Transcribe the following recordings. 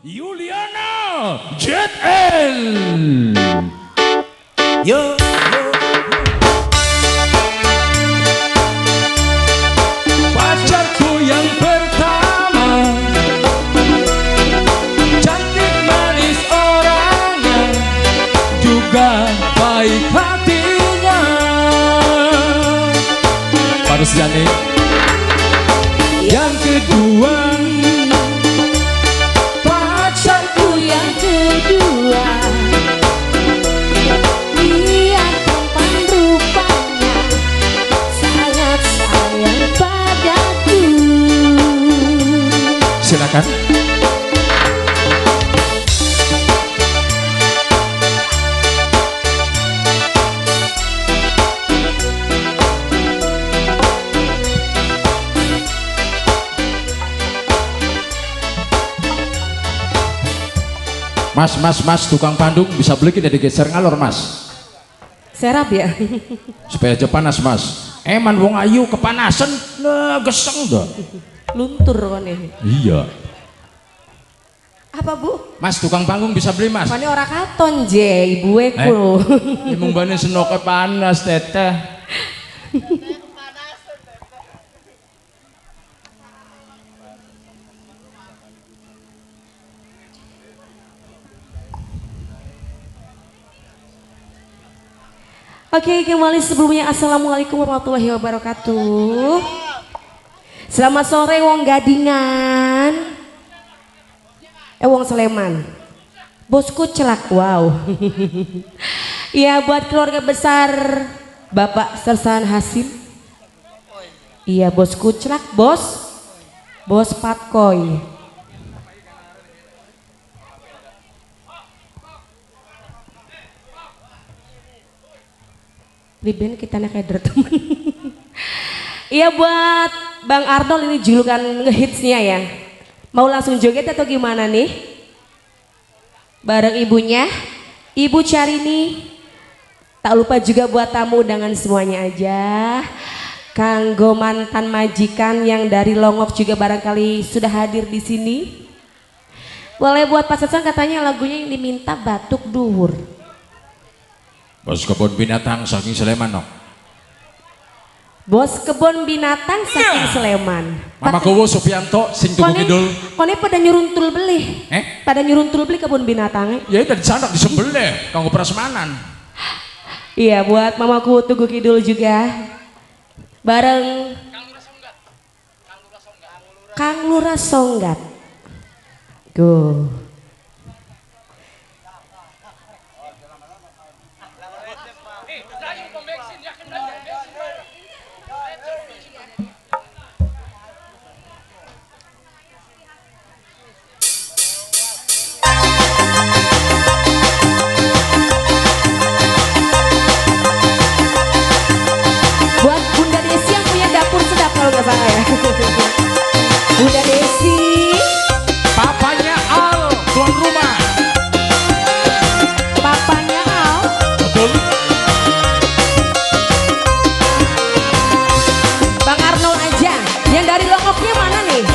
Yuliana JL. Yo, pacarku yang pertama, cantik manis orangnya, juga baik hatinya. Harus Jani. Yang kedua, pacarku yang kedua, dia tampan rupanya sangat sayang padaku. silakan. Mas, tukang pandung bisa beli kita digeser ngalor mas, Serap ya. supaya aja panas mas. Eman wong ayu kepanasan, lah geseng dah. Luntur kan ini. Iya. Apa bu? Mas tukang panggung bisa beli mas. Mana orang katon je, ibu eku. Emang bane senoknya panas teteh. Oke, kembali sebelumnya assalamualaikum warahmatullahi wabarakatuh. Selamat sore wong Gadingan. Wong Sleman. Bosku celak, wow. Iya buat keluarga besar Bapak Sersan Hasim. Iya bosku celak, bos Patkoy. Liben kita nak kader temen. Iya buat Bang Arnold, ini julukan ngehitsnya ya. Mau langsung joget atau gimana nih? Bareng ibunya, Ibu Carini. Tak lupa juga buat tamu undangan semuanya aja. Kanggo mantan majikan yang dari Longok juga barangkali sudah hadir di sini. Boleh buat Pak Sesang, katanya lagunya yang diminta Batuk Duhur. Bos kebun binatang saking Sleman nok. Bos kebun binatang saking Sleman. Mama Kowo Supianto sing tuku kidul. Kone pada nyuruntul beli. Pada nyuruntul beli kebun binatang. Ya dari sana disembelih kanggo prasmanan. Iya buat mamaku Tugu Kidul juga. Bareng Kang Lurah Songgat. Go. Buat Bunda Desi yang punya dapur sedap kalau nggak salah ya. Bunda Desi. Papanya Al, tuan rumah. Papanya Al. Betul. Bang Arnold aja. Yang dari Longoknya mana nih?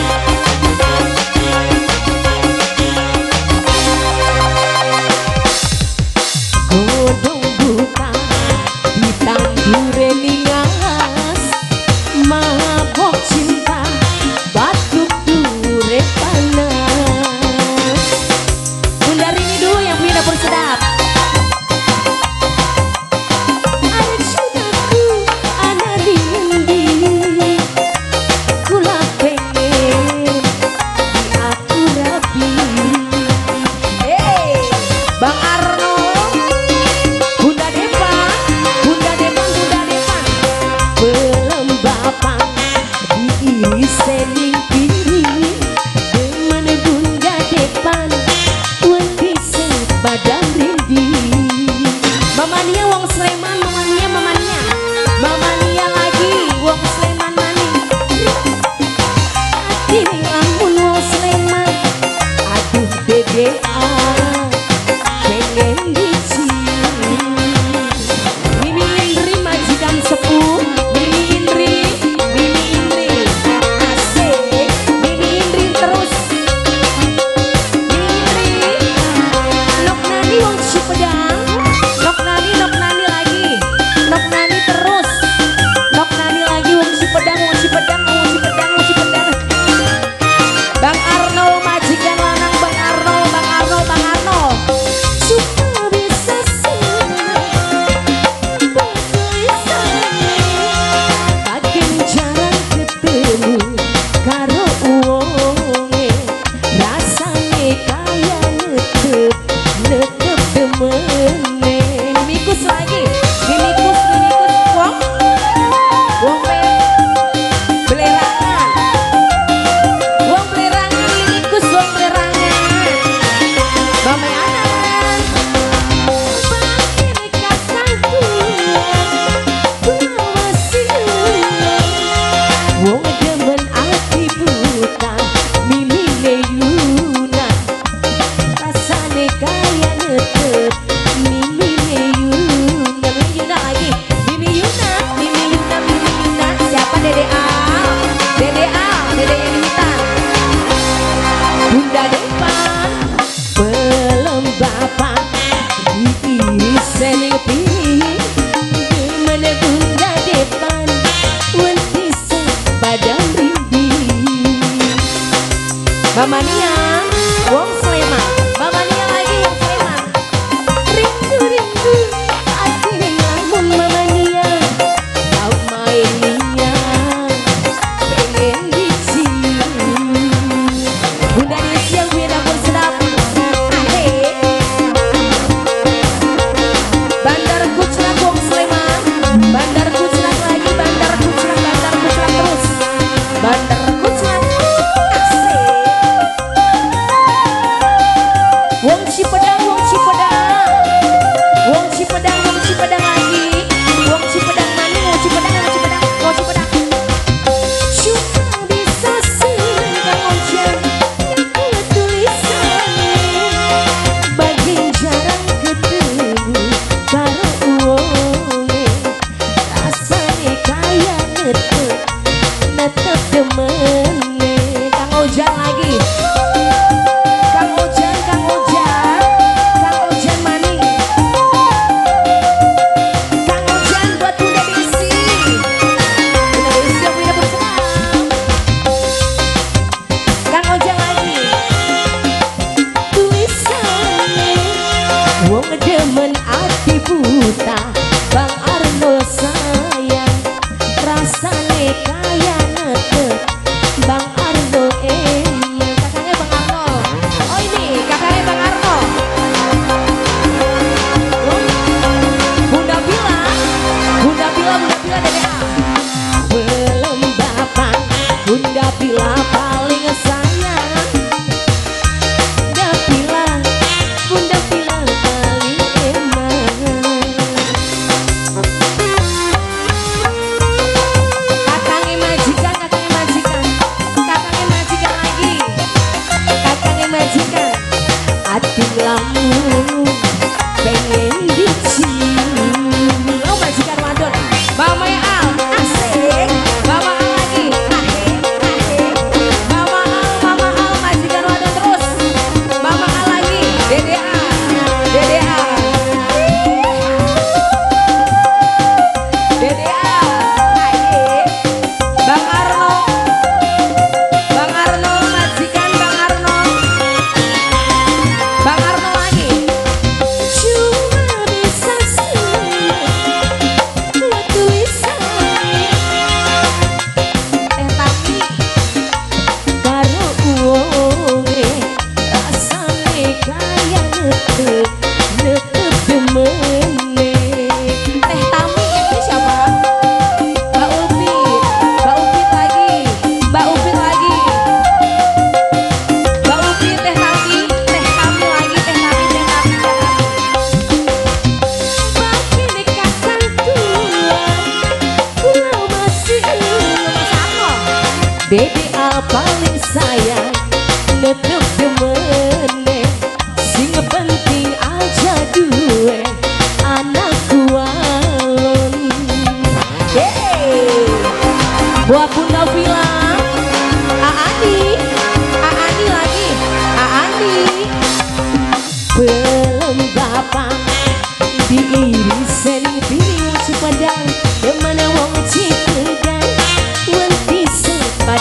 Godong buka di tanggure ningas, mabok cinta batuk dure panas. Bunda Rini dulu yang punya dapur sedap. Air cintaku ana dindi, kula pengen aku rapi. Hey, Bang Arnold, Bunda Depan, Bunda Depan, Bunda Depan, belum bapak diiris sening kiri, demen Bunda Depan, wedi sebadan rindi. Mamania wong Sleman, mamania, mamania lagi wong Sleman maning. Ini lamun wong Sleman, aduh dede pengen dicium. Mimi Indri majikan sepuh, Mimi Indri, asik. Mimi Indri terus, Mimi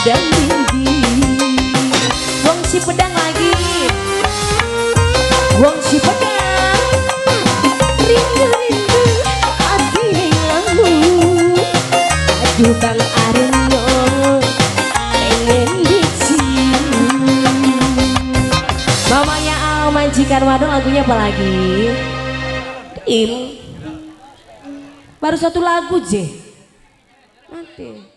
dan dindi. Wong si pedang lagi, wong si pedang, rindu rindu hati lamu. Aduh Bang Arno pengen dicium. Mamanya Al majikan wadon lagunya apa lagi? Baru satu lagu Je. Nanti.